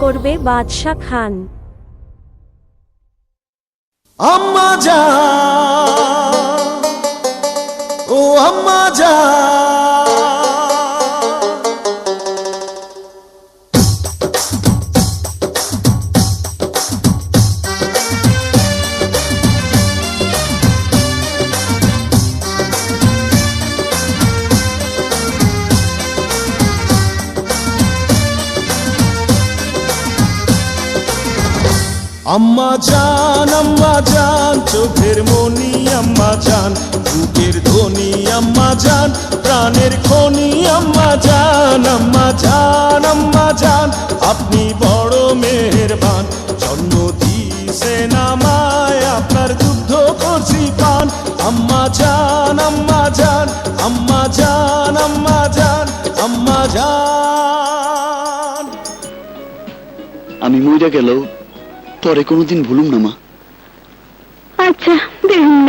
করবে বাদশা খান। আম্মা জান, ও আম্মা জান, আম্মা জান, চোখের মনি আম্মা জান, বুকের ধ্বনি আম্মা জান, প্রাণের খনি আম্মা জান, আম্মা জান, আম্মা জান, আপনি বড় মেহেরবান, জন্ম দিয়েছেন আমায়, আপনার দুগ্ধ করছি পান, আম্মা জান, আম্মা জান, আম্মা জান, আম্মা জান, আম্মা জান। আমি মইরা গেলেও তোরে কোনোদিন ভুলুম না মা। আচ্ছা দেখুন।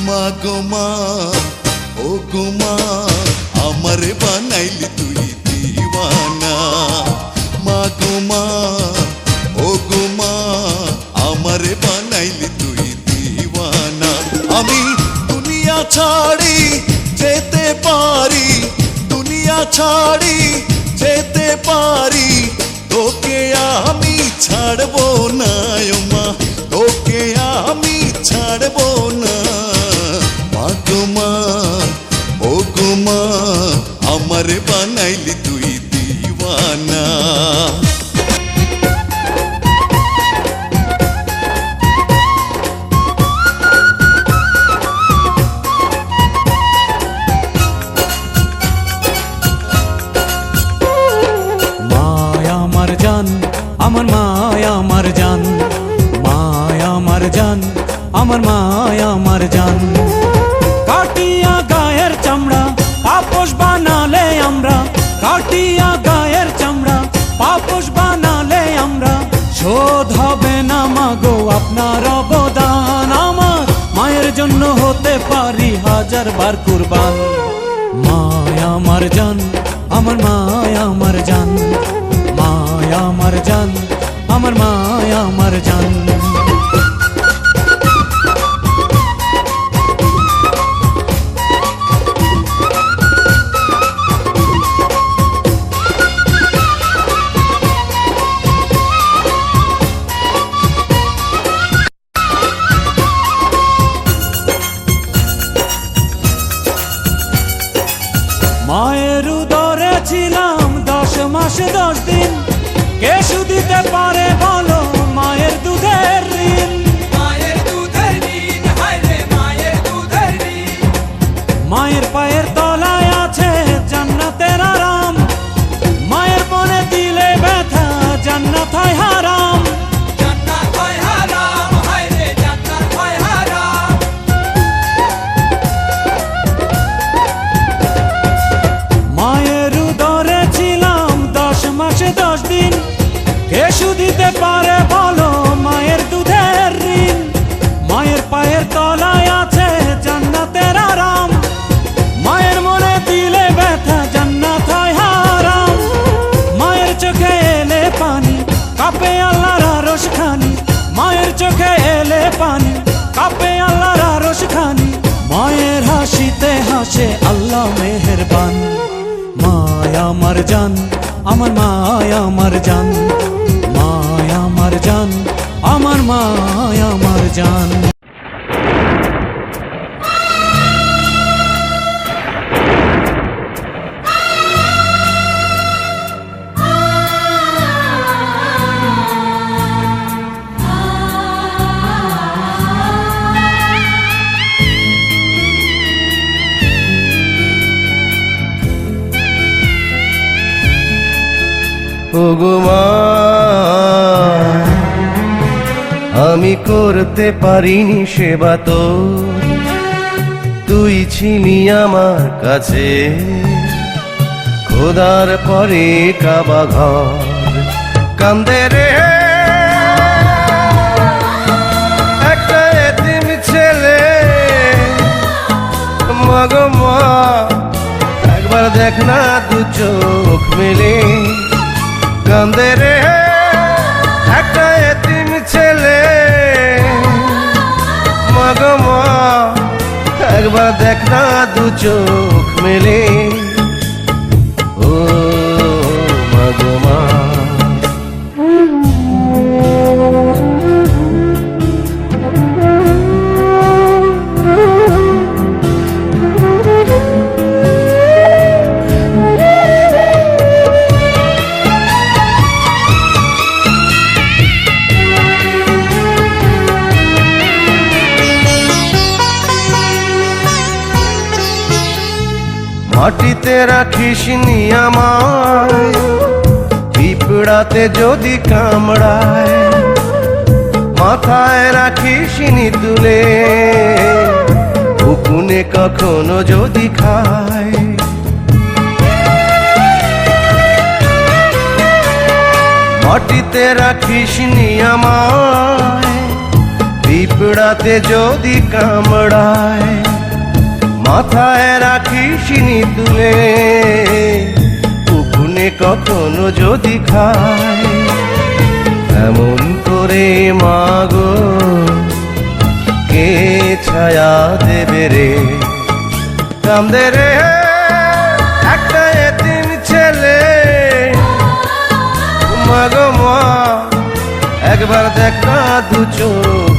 মা গো মা, ও গো মা, আমারে বানাইলি তুই দিওয়ানা। মা গো মা, ও গো মা, আমারে বানাইলি তুই দিওয়ানা। আমি দুনিয়া ছাড়ি যেতে পারি, দুনিয়া ছাড়ি যেতে পারি, তোকে আমি ছাড়বো না ও মা, তোকে আমি ছাড়বো না। মা গো মা, ও গো মা, আমারে বানাইলি তুই দিওয়ানা। মায়া আমার জান, আমার মায়া আমার জান, মায়া আমার জান, আমার মায়া আমার জান। কাটিয়া গায়ের চামড়া পাপোশ বানালে আমরা, কাটিয়া গায়ের চামড়া পাপোশ বানালে আমরা, শোধ হবে না মাগো আপনার অবদান। আমার মায়ের জন্য হতে পারি হাজার বার কুরবান। মায়া আমার জান, আমার মায়া আমার জান, মায়া আমার জান, আমার মায়া আমার জান। মায়ের উদরে ছিলাম 10 মাস 10 দিন, কে শুধিতে পারে বলো মায়ের দুধের ঋণ। মায়ের দুধের ঋণ, হায় রে মায়ের দুধের ঋণ। মায়ের পায়ের তলায় আছে জান্নাতের আরাম, মায়ের মনে দিলে ব্যথা জান্নাত হয় হারাম, জান্নাত হয় হারাম, হায় রে জান্নাত হয় হারাম। মায়ের উদরে ছিলাম 10 মাস 10 দিন, কে শুধিতে পারে বলো মায়ের দুধের ঋণ। মায়ের পায়ের তলায় আছে জান্নাতের আরাম, মায়ের মনে দিলে ব্যথা জান্নাত হয় হারাম। মায়ের চোখে এলে পানি কাঁপে আল্লাহর আরশ খানি, মায়ের চোখে এলে পানি কাঁপে আল্লাহর আরশ খানি। মায়ের হাসিতে হাসে আল্লাহ মেহেরবান। মায়া আমার জান, আমার মায়া আমার জান, মায়া আমার জান, আমার মায়া আমার জান। ও গো মা, আমি করতে পারিনি সেবা তো, তুই ছিলি আমার কাছে খোদার পরে কাবা ঘর। কান্দে রে একটা এতিম ছেলে, মা গো মা একবার দেখ না দু চোখ মেলে। কান্দে রে একটা এতিম ছেলে, মা গো মা একবার দেখ না দু চোখ মেলে। ও মা গো মা। মাটিতে রাখিস নি আমায়, পিঁপড়াতে যদি কামড়ায়, মাথায় রাখিস নি তুলে, উকুনে কখনো যদি খায়। মাটিতে রাখিস নি আমায়, পিঁপড়াতে যদি কামড়ায়, মাথায় রাখিস নি তুলে, উকুনে কখনো যদি খায়। এমন করে মাগো কে ছায়া দেবে রে। কান্দে রে একটা এতিম ছেলে, মা গো মা একবার দেখ না দু চোখ